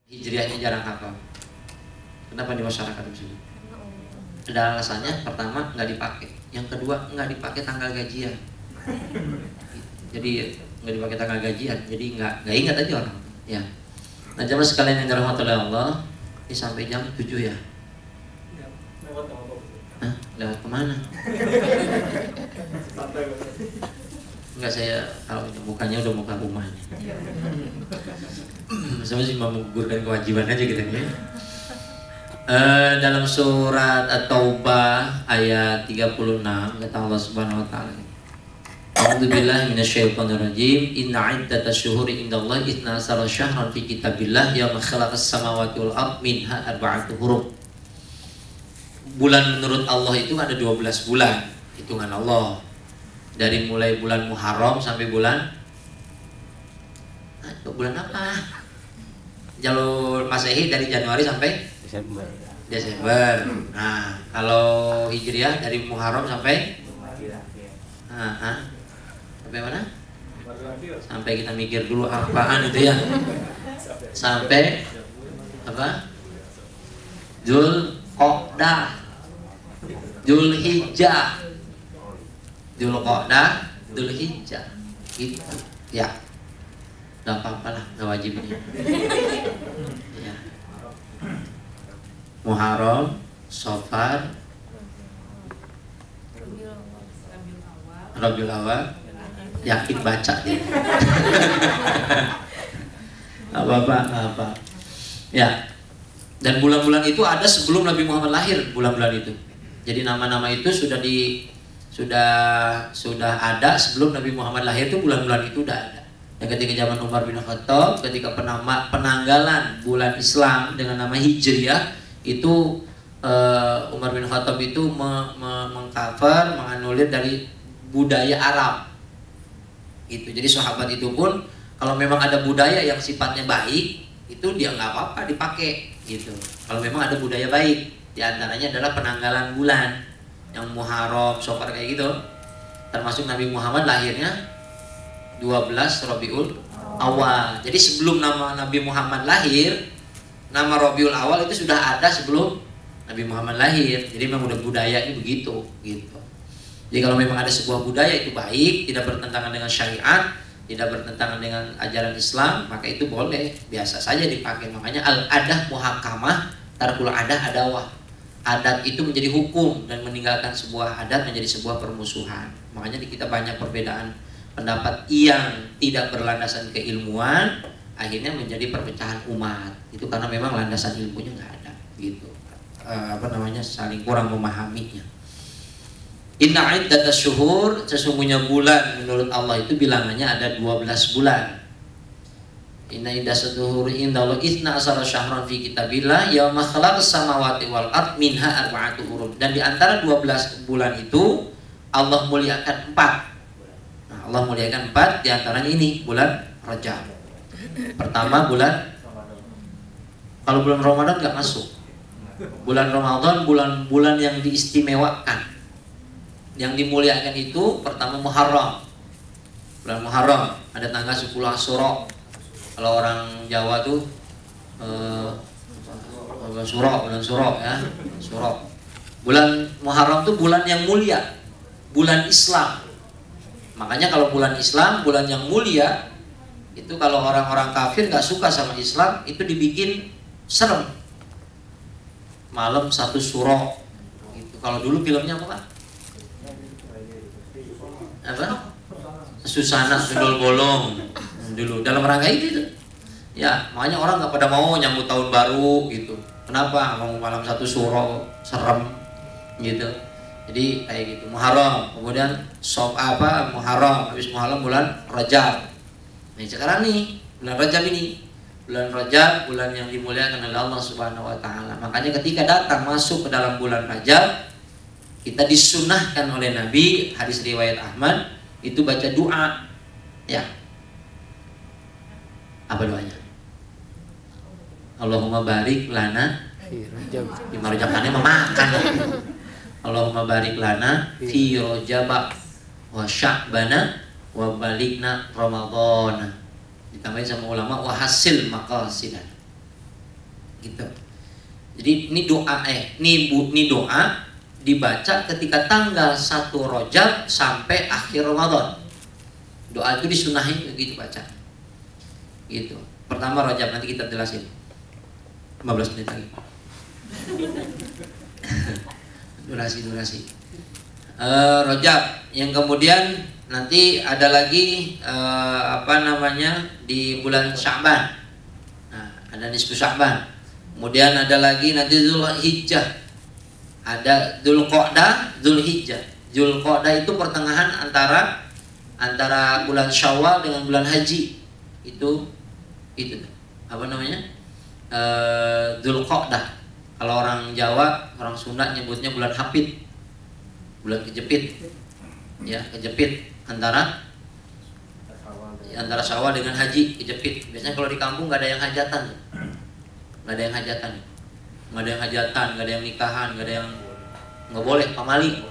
Hijriahnya jarang hafal. Kenapa di masyarakat muslim? Ada alasannya. Pertama, nggak dipakai. Yang kedua, nggak dipakai tanggal gajian. Jadi nggak dipakai tanggal gajian. Jadi nggak ingat aja orang. Ya. Nah, jamaah sekalian yang dirahmati oleh Allah, ini sampai jam 7 ya. Hah? Lewat kemana? Enggak, saya tahu itu mukanya udah muka rumahnya. Saya masih mau menggugurkan kewajiban aja gitu ya. Dalam surat At-Taubah ayat 36 kata Allah Subhanahu wa taala, A'udzubillahi minasyaitonirrajim. Inna 'iddatash syuhuri indallahi 12 syahran fi kitabillah yauma khalaqas samawati wal ardh minha arba'atu hurum. Bulan menurut Allah itu ada 12 bulan hitungan Allah. Dari mulai bulan Muharram sampai bulan apa? Jalur Masehi dari Januari sampai Desember. Nah, kalau Hijriah dari Muharram sampai sampai mana? Sampai kita mikir dulu apaan itu ya. Sampai apa? Dzulqa'dah, Dzulhijjah, Dzulqa'dah, Dzulhijjah. Gitu. Ya. Enggak apa-apa lah, enggak wajib ini. Ya. Muharram, Safar, Rabiul Awal. Yakin baca dia. Apa. Ya. Dan bulan-bulan itu ada sebelum Nabi Muhammad lahir, bulan-bulan itu. Jadi nama-nama itu sudah ada sebelum Nabi Muhammad lahir, itu bulan-bulan itu udah ada. Dan ketika zaman Umar bin Khattab, ketika penanggalan bulan Islam dengan nama Hijriah, itu Umar bin Khattab itu mengcover, menganulir dari budaya Arab. Itu. Jadi sahabat itu pun kalau memang ada budaya yang sifatnya baik, itu dia nggak apa-apa dipakai gitu. Kalau memang ada budaya baik, di antaranya adalah penanggalan bulan yang Muharram, Safar kayak gitu. Termasuk Nabi Muhammad lahirnya 12 Rabiul Awal. Jadi sebelum nama Nabi Muhammad lahir, nama Rabiul Awal itu sudah ada sebelum Nabi Muhammad lahir. Jadi memang udah budayanya begitu gitu. Jadi kalau memang ada sebuah budaya itu baik, tidak bertentangan dengan syariat, tidak bertentangan dengan ajaran Islam, maka itu boleh, biasa saja dipakai. Makanya al-adah muhakkamah, tarkul adah adawah. Adat itu menjadi hukum dan meninggalkan sebuah adat menjadi sebuah permusuhan. Makanya di kita banyak perbedaan pendapat yang tidak berlandasan keilmuan, akhirnya menjadi perpecahan umat. Itu karena memang landasan ilmunya nggak ada, gitu. Saling kurang memahaminya. Inna 'iddatash syuhur, sesungguhnya bulan menurut Allah itu bilangannya ada 12 bulan. Inna iddatus syuhuri indallahi 12 syahran fi kitabillah yauma khalaqas samawati wal ardh minha arba'atu hurum. Dan di antara 12 bulan itu Allah muliakan 4. Nah, Allah muliakan 4, di antaranya ini bulan Rajab. Pertama bulan, kalau bulan Ramadan enggak masuk. Bulan Ramadan bulan-bulan yang diistimewakan. Yang dimuliakan itu pertama Muharram. Bulan Muharram ada tanggal 10 Asyura. Kalau orang Jawa tuh bulan Suro ya, Suro. Bulan Muharram tuh bulan yang mulia, bulan Islam. Makanya kalau bulan Islam, bulan yang mulia, itu kalau orang-orang kafir nggak suka sama Islam, itu dibikin serem. Malam 1 Suro. Gitu. Kalau dulu filmnya apa, Pak? Apa? Susana Sundol Bolong dulu dalam rangka itu. Ya, makanya orang nggak pada mau nyambut tahun baru gitu. Kenapa? Mau malam 1 Suro serem gitu. Jadi kayak gitu. Muharram, kemudian Muharram, habis Muharram bulan Rajab. Nah, sekarang nih bulan Rajab ini. Bulan Rajab, bulan yang dimuliakan oleh Allah Subhanahu wa taala. Makanya ketika datang masuk ke dalam bulan Rajab, kita disunahkan oleh Nabi, hadis riwayat Ahmad, itu baca doa. Ya. Apa doanya? Allahumma barik lana di Rajab kan memakan. Allahumma barik lana fi Rajab wa Sya'bana wa balikna Ramadhan. Ditambahin sama ulama wa hasil maqasidan. gitu. Jadi ini doa ini doa dibaca ketika tanggal 1 Rajab sampai akhir Ramadan. Doa itu disunahin begitu baca. Gitu. Pertama Rajab, nanti kita jelasin. 15 menit lagi. durasi. Rajab, yang kemudian nanti ada lagi di bulan Sya'ban. Nah, ada nisfu Sya'ban. Kemudian ada lagi nanti Dzulhijjah. Ada Dzulqa'dah, Dzulhijjah. Dzulqa'dah itu pertengahan antara bulan Syawal dengan bulan Haji. Itu apa namanya? Dzulqa'dah. Kalau orang Jawa, orang Sunda nyebutnya bulan Hapit. Bulan kejepit. Ya, kejepit antara Syawal dengan Haji, kejepit. Biasanya kalau di kampung nggak ada yang hajatan. Nggak ada yang hajatan, nggak ada yang nikahan, nggak boleh pamali.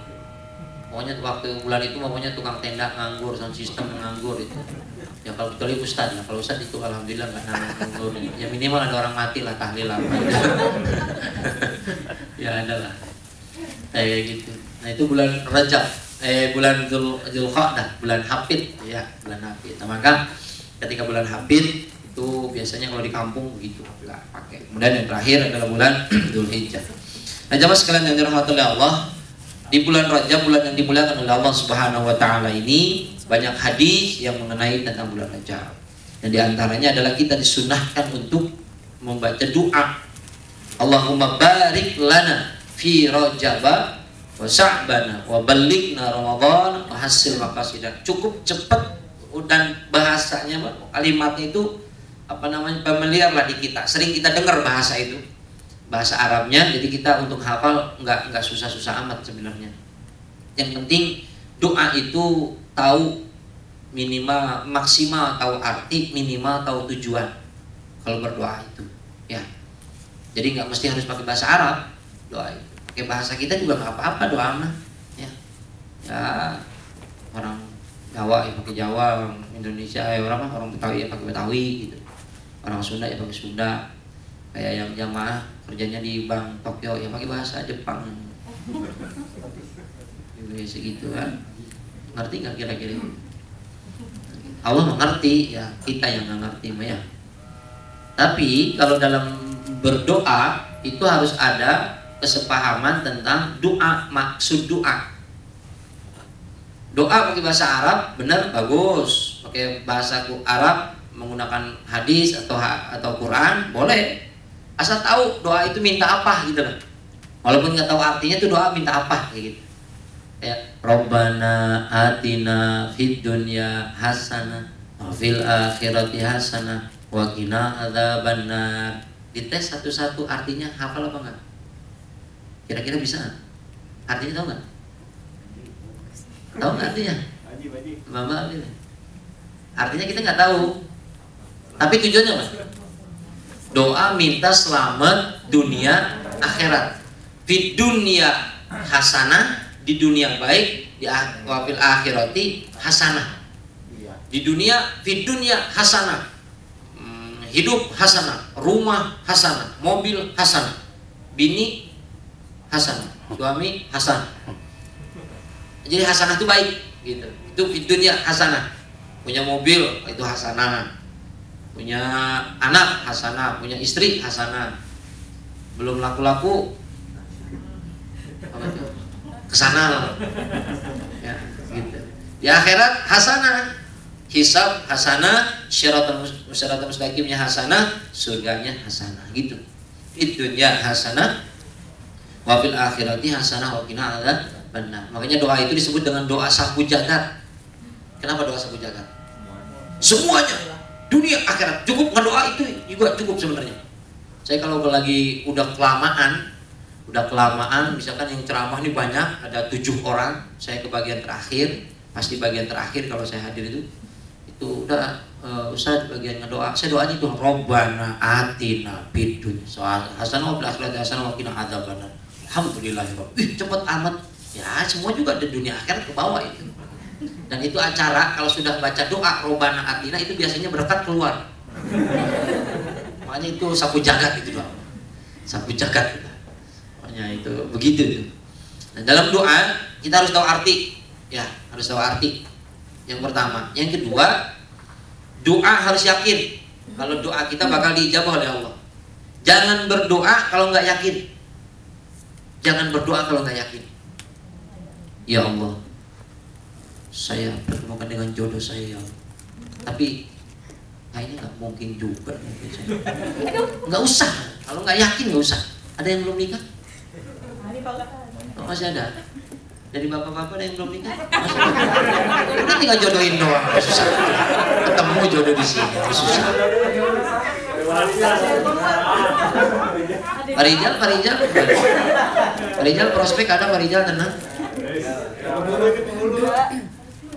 Pokoknya waktu bulan itu pokoknya tukang tenda nganggur, sound system nganggur itu. Ya kalau kecuali ustad lah, kalau ustad itu alhamdulillah nggak nganggur. Ya minimal ada orang mati lah, tahlil apa gitu. Ya ada lah, kayak gitu. Nah itu bulan Rajab, bulan Dzulqa'dah, bulan Hafid ya, bulan Hafid. Nah, maka ketika bulan Hafid itu biasanya kalau di kampung begitu nggak pakai. Kemudian yang terakhir adalah bulan Dzulhijjah. Nah jamaah sekalian yang dirahmati oleh Allah, di bulan Rajab, bulan yang dimuliakan oleh Allah Subhanahu wa taala ini, banyak hadis yang mengenai tentang bulan Rajab. Dan diantaranya adalah kita disunahkan untuk membaca doa, Allahumma barik lana fi Rajaba wa Sya'bana wa ballighna Ramadan wa hasil maqasidah. Cukup cepat dan bahasanya, kalimatnya itu familiar lah di kita. Sering kita dengar bahasa itu, bahasa Arabnya. Jadi kita untuk hafal nggak susah-susah amat sebenarnya. Yang penting doa itu tahu minimal, maksimal tahu arti, minimal tahu tujuan kalau berdoa itu ya. Jadi nggak mesti harus pakai bahasa Arab doa itu, pakai bahasa kita juga nggak apa-apa doa mah ya. Orang Jawa ya pakai Jawa, orang Indonesia orang Betawi ya pakai Betawi gitu, orang Sunda ya pakai Sunda. Kayak yang jamaah kerjanya di Bank Tokyo ya pakai bahasa Jepang. Segitu kan. Ngerti nggak kira-kira? Allah mengerti ya, kita yang nggak ngerti ya. Tapi kalau dalam berdoa itu harus ada kesepahaman tentang doa, maksud doa. Doa pakai bahasa Arab benar bagus, pakai bahasa Arab menggunakan hadis atau Quran boleh, asal tahu doa itu minta apa gitu kan. Walaupun nggak tahu artinya itu doa minta apa kayak gitu. Ya, Rabbana atina fid dunya hasanah wa fil akhirati hasanah wa qina adzabannar. Dites satu-satu artinya hafal apa enggak? Kira-kira bisa enggak? Artinya tahu enggak? Tahu enggak artinya? Mama artinya kita enggak tahu. Tapi tujuannya apa? Doa minta selamat dunia akhirat. Fid dunya hasanah, di dunia baik, di wafil akhirati hasanah. Di dunia, fid dunya hasanah, hidup hasanah, rumah hasanah, mobil hasanah, bini hasanah, suami hasanah. Jadi hasanah itu baik gitu. Itu fid dunya hasanah. Punya mobil itu hasanah, punya anak hasanah, punya istri hasanah. Belum laku-laku apa itu? Kesana ya, gitu. Di akhirat hasanah, hisab hasanah, syaratul mustaqimnya hasanah, surganya hasanah gitu. Dunya hasanah, wa fil akhirati hasanah wa qina adzabannar. Makanya doa itu disebut dengan doa sapu jagat. Kenapa doa sapu jagat? Semuanya, dunia akhirat cukup, doa itu juga cukup sebenarnya. Saya kalau lagi udah kelamaan, misalkan yang ceramah ini banyak, ada 7 orang, saya ke bagian terakhir, pasti bagian terakhir kalau saya hadir itu udah Ustaz bagian ngedoa, saya doanya itu Rabbana atina fid dunya hasanah wa fil akhirati hasanah wa qina adzabannar. Alhamdulillah, cepet amat ya, semua juga ada dunia akhirat ke bawah itu. Dan itu acara kalau sudah baca doa Rabbana atina itu biasanya berkat keluar. Makanya itu sapu jagat itu doa. sapu jagat. Pokoknya itu begitu tuh. Nah, dalam doa kita harus tahu arti, ya harus tahu arti. Yang pertama, yang kedua, doa harus yakin kalau doa kita bakal diijabah oleh Allah. Jangan berdoa kalau nggak yakin. Jangan berdoa kalau nggak yakin. Ya Allah, saya pertemukan dengan jodoh saya, ya Allah. Tapi kayaknya nggak mungkin juga. Nggak usah. Kalau nggak yakin nggak usah. Ada yang belum nikah? Oh, masih ada. Dari bapak-bapak ada yang belum nikah? Masih ada. Udah tinggal jodohin doang. Susah. Ketemu jodoh di sini. Susah. Pak Rijal prospek ada, Pak Rijal tenang.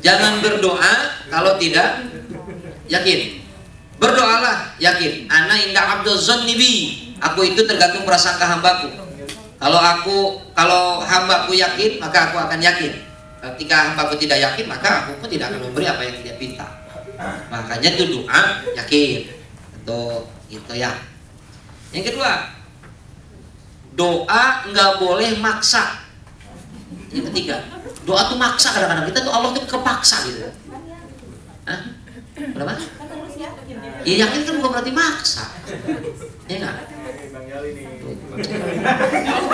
Jangan berdoa kalau tidak yakin. Berdoalah yakin. Ana inda abdul dzanni bi. Aku itu tergantung prasangka hambaku. Kalau hambaku yakin, maka aku akan yakin. Ketika hambaku tidak yakin, maka aku pun tidak akan memberi apa yang dia minta. Makanya itu doa yakin. Itu ya. Yang kedua, doa nggak boleh maksa. Yang ketiga, doa tuh maksa kadang-kadang. Kita tuh Allah tuh kepaksa gitu. Hah? Berapa? Ya yakin kan bukan berarti maksa. Ya nggak?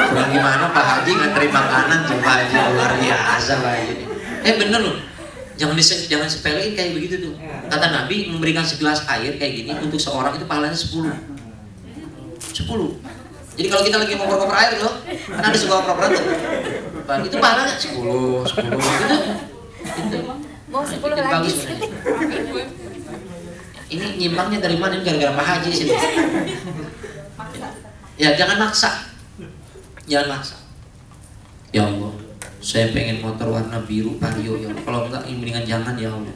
Kurang gimana Pak Haji nganterin makanan tuh Pak Haji, luar biasa Pak Haji. Bener loh. Jangan sepelein kayak begitu tuh. Kata Nabi, memberikan segelas air kayak gini untuk seorang itu pahalanya 10. Jadi kalau kita lagi ngoper-ngoper air loh, kan ada sebuah ngoper tuh. Itu pahalanya 10 gitu. Mau 10 lagi. Ini nyimpangnya dari mana? Ini gara-gara Pak Haji sini. Ya jangan maksa. Jangan maksa. Ya Allah, saya pengen motor warna biru Vario ya Allah. Kalau enggak mendingan jangan ya Allah.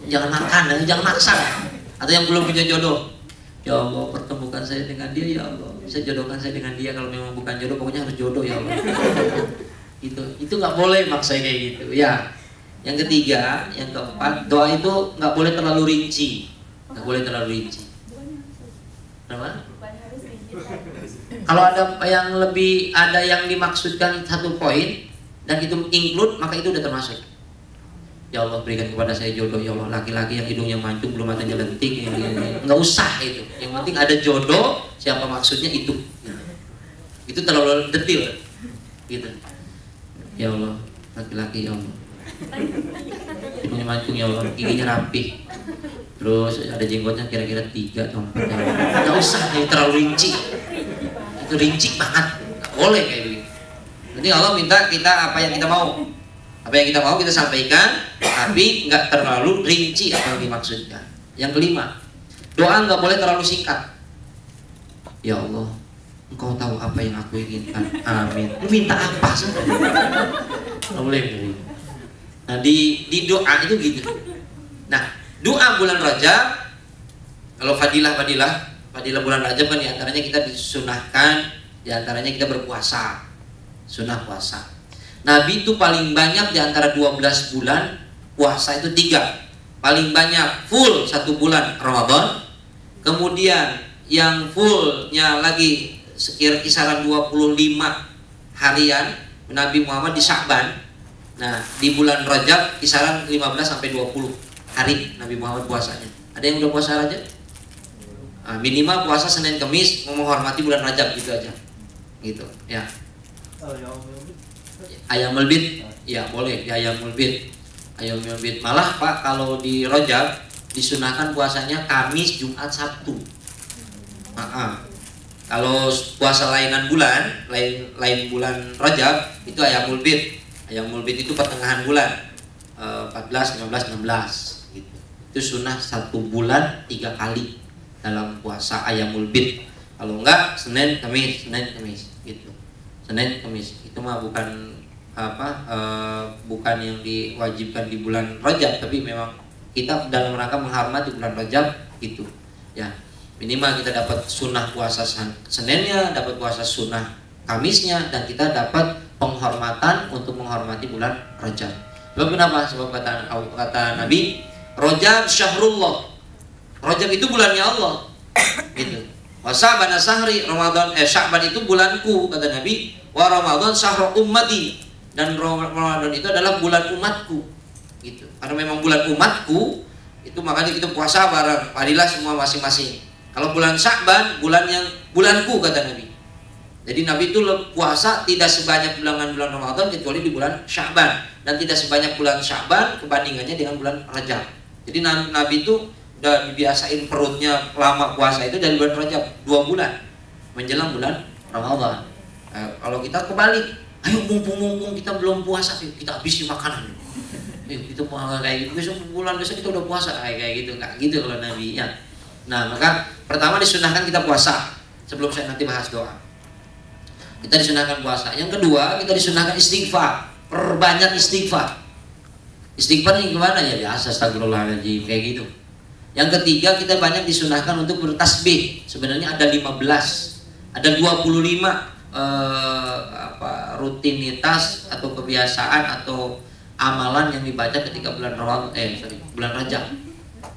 Jangan makan, jangan maksa. Atau yang belum punya jodoh, ya Allah pertemukan saya dengan dia ya Allah. Bisa jodohkan saya dengan dia. Kalau memang bukan jodoh, pokoknya harus jodoh ya Allah. Itu nggak boleh maksa kayak gitu ya. Yang ketiga, yang keempat, doa itu nggak boleh terlalu rinci. Nggak boleh terlalu rinci. Kenapa? Kalau ada yang dimaksudkan satu poin dan itu include, maka itu udah termasuk. Ya Allah berikan kepada saya jodoh ya Allah, laki-laki yang hidungnya mancung belum matanya lentik, nggak usah itu. Yang penting ada jodoh, siapa maksudnya itu. Itu terlalu detail, gitu. Ya Allah, laki-laki ya Allah, hidungnya mancung ya Allah, giginya rapih, terus ada jenggotnya kira-kira 3 atau 4 ya Allah. Nggak usah, ini terlalu rinci. Itu rinci banget, nggak boleh kayak begitu. Nanti Allah minta kita apa yang kita mau. Apa yang kita mau kita sampaikan, tapi nggak terlalu rinci apa yang dimaksudkan. Yang kelima, doa nggak boleh terlalu singkat. Ya Allah, Engkau tahu apa yang aku inginkan. Amin. Lu minta apa sih? Nggak boleh begitu. Nah di doa itu gitu. Nah doa bulan Rajab, kalau fadilah bulan Rajab kan diantaranya kita disunahkan, diantaranya kita berpuasa, sunnah puasa. Nabi itu paling banyak di antara 12 bulan puasa itu 3. Paling banyak full 1 bulan Ramadan. Kemudian yang fullnya lagi kisaran 25 harian Nabi Muhammad di Sya'ban. Nah di bulan Rajab kisaran 15 sampai 20 hari Nabi Muhammad puasanya. Ada yang udah puasa Rajab? Nah, minimal puasa Senin Kamis menghormati bulan Rajab gitu aja. Gitu ya. Ayamul bid, ya boleh di ayamul bid. Ayamul bid malah Pak kalau di Rajab disunahkan puasanya Kamis, Jumat, Sabtu. Kalau puasa lainan bulan, lain bulan Rajab itu ayamul bid. Ayamul bid itu pertengahan bulan 14, 15, 16 gitu. Itu sunnah 1 bulan 3 kali dalam puasa ayamul bid. Kalau enggak Senin, Kamis gitu. Senin, Kamis itu mah bukan bukan yang diwajibkan di bulan Rajab, tapi memang kita dalam rangka menghormati bulan Rajab gitu ya. Minimal kita dapat sunnah puasa Seninnya, dapat puasa sunnah Kamisnya, dan kita dapat penghormatan untuk menghormati bulan Rajab. Sebab kenapa? Sebab kata Nabi, Rajab syahrullah. Rajab itu bulannya Allah gitu. Wa Sya'ban sahri, Ramadan Sya'ban itu bulanku kata Nabi, wa Ramadan syahru ummati, dan Ramadan itu adalah bulan umatku. Gitu. Karena memang bulan umatku itu makanya kita puasa bareng. Marilah semua masing-masing. Kalau bulan Sya'ban bulanku kata Nabi. Jadi Nabi itu puasa tidak sebanyak bulan Ramadan kecuali di bulan Sya'ban, dan tidak sebanyak bulan Sya'ban kebandingannya dengan bulan Rajab. Jadi Nabi itu udah dibiasain perutnya lama puasa itu dari bulan Rajab 2 bulan menjelang bulan Ramadan. Kalau kita kebalik, ayo mumpung kita belum puasa, kita habisin makanan. Itu kayak gitu, besok kita udah puasa kayak gitu, nggak gitu kalau Nabi ya. Nah maka pertama disunahkan kita puasa. Sebelum saya nanti bahas doa, kita disunahkan puasa. Yang kedua, kita disunahkan istighfar. Perbanyak istighfar. Istighfar ini gimana ya? Biasa astagfirullahaladzim kayak gitu. Yang ketiga, kita banyak disunahkan untuk bertasbih. Sebenarnya ada 15, ada 25 rutinitas atau kebiasaan atau amalan yang dibaca ketika bulan Rajab.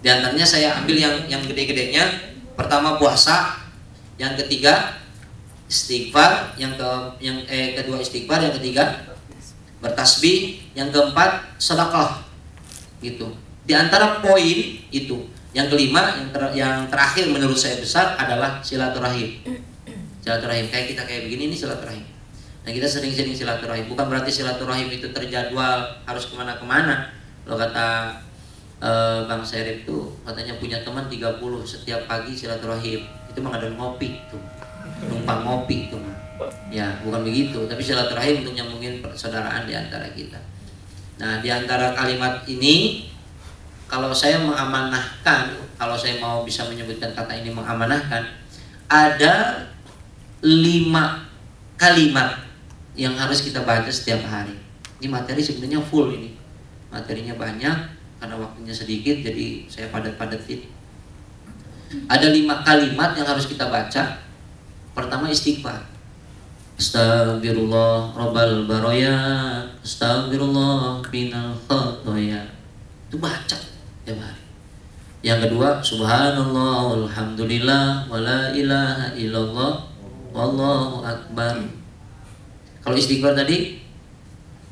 Di antaranya saya ambil yang gede-gedenya. Pertama puasa, yang ketiga istighfar, yang kedua istighfar, yang ketiga bertasbih, yang keempat sedekah. Gitu. Di antara poin itu, yang kelima, yang terakhir menurut saya besar adalah silaturahim. Silaturahim kayak begini ini silaturahim. Nah kita sering-sering silaturahim. Bukan berarti silaturahim itu terjadwal harus kemana-kemana. Kalau kata Bang Serif tuh katanya punya teman 30 setiap pagi silaturahim. Itu mengadakan ngopi tuh. Numpang ngopi itu mah. Ya, bukan begitu, tapi silaturahim untuk nyambungin persaudaraan di antara kita. Nah, di antara kalimat ini kalau saya mengamanahkan, kalau saya mau bisa menyebutkan kata ini mengamanahkan, ada 5 kalimat yang harus kita baca setiap hari. Ini materi sebenarnya full ini. Materinya banyak karena waktunya sedikit jadi saya padat-padatin. Ada 5 kalimat yang harus kita baca. Pertama istighfar. Astagfirullah rabbal baraya, astagfirullah minal khotoya. Itu baca tiap hari. Yang kedua subhanallah walhamdulillah wala ilaha illallah wallahu akbar. Kalau istighfar tadi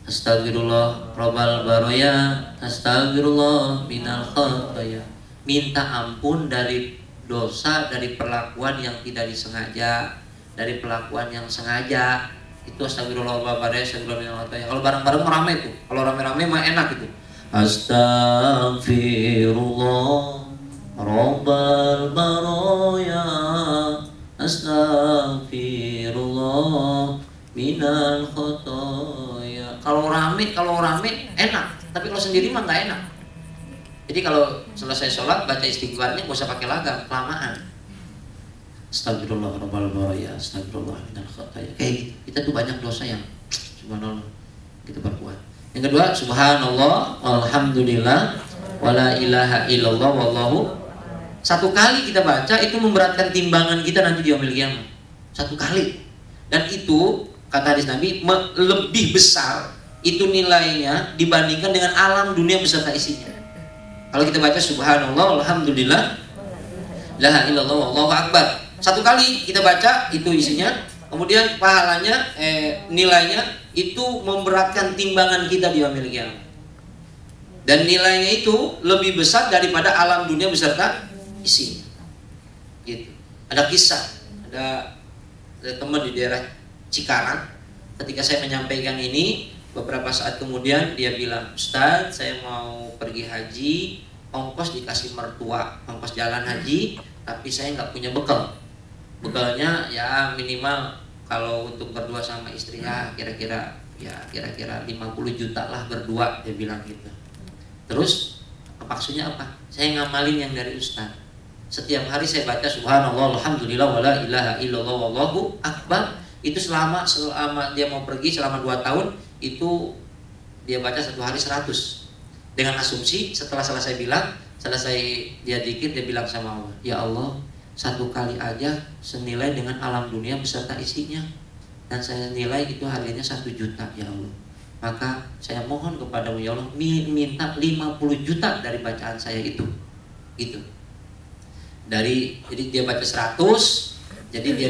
astagfirullah rabbal baraya, astagfirullah minal khotoya. Minta ampun dari dosa, dari perlakuan yang tidak disengaja, dari perlakuan yang sengaja. Itu astagfirullah astagfirullah. Kalau bareng-bareng ramai tuh. Kalau rame-rame mah enak itu. Astagfirullah rabbal baraya, astagfirullah minal khotoya. Kalau rame enak, tapi kalau sendiri mah nggak enak. Jadi kalau selesai sholat baca istighfarnya gak usah pakai lagam, kelamaan. Astagfirullah rabbal baraya, astagfirullah minal khotoya. Kayak gitu. Kita tuh banyak dosa yang subhanallah kita perbuat. Yang kedua subhanallah walhamdulillah wala ilaha illallah wallahu. Satu kali kita baca itu memberatkan timbangan kita nanti di yaumil qiyamah. Satu kali. Dan itu kata hadis Nabi lebih besar itu nilainya dibandingkan dengan alam dunia beserta isinya. Kalau kita baca subhanallah alhamdulillah la ilaha illallah wallahu akbar, satu kali kita baca itu isinya, kemudian pahalanya nilainya itu memberatkan timbangan kita di yaumil qiyamah. Dan nilainya itu lebih besar daripada alam dunia beserta isinya. Gitu. Ada kisah, ada teman di daerah Cikarang, ketika saya menyampaikan ini, beberapa saat kemudian dia bilang, Ustadz saya mau pergi haji, ongkos dikasih mertua, ongkos jalan haji, tapi saya nggak punya bekal. Bekalnya ya minimal kalau untuk berdua sama istri ya kira-kira 50 juta lah berdua, dia bilang gitu. Terus maksudnya apa? Saya ngamalin yang dari Ustadz. Setiap hari saya baca subhanallah alhamdulillah wala ilaha illallah wallahu akbar. Itu selama dia mau pergi selama 2 tahun itu dia baca satu hari 100. Dengan asumsi setelah selesai dia zikir, dia bilang sama Allah, ya Allah, satu kali aja senilai dengan alam dunia beserta isinya, dan saya nilai itu harganya 1 juta ya Allah. Maka saya mohon kepadamu ya Allah, minta 50 juta dari bacaan saya itu. Gitu. Jadi dia baca 100, Jadi dia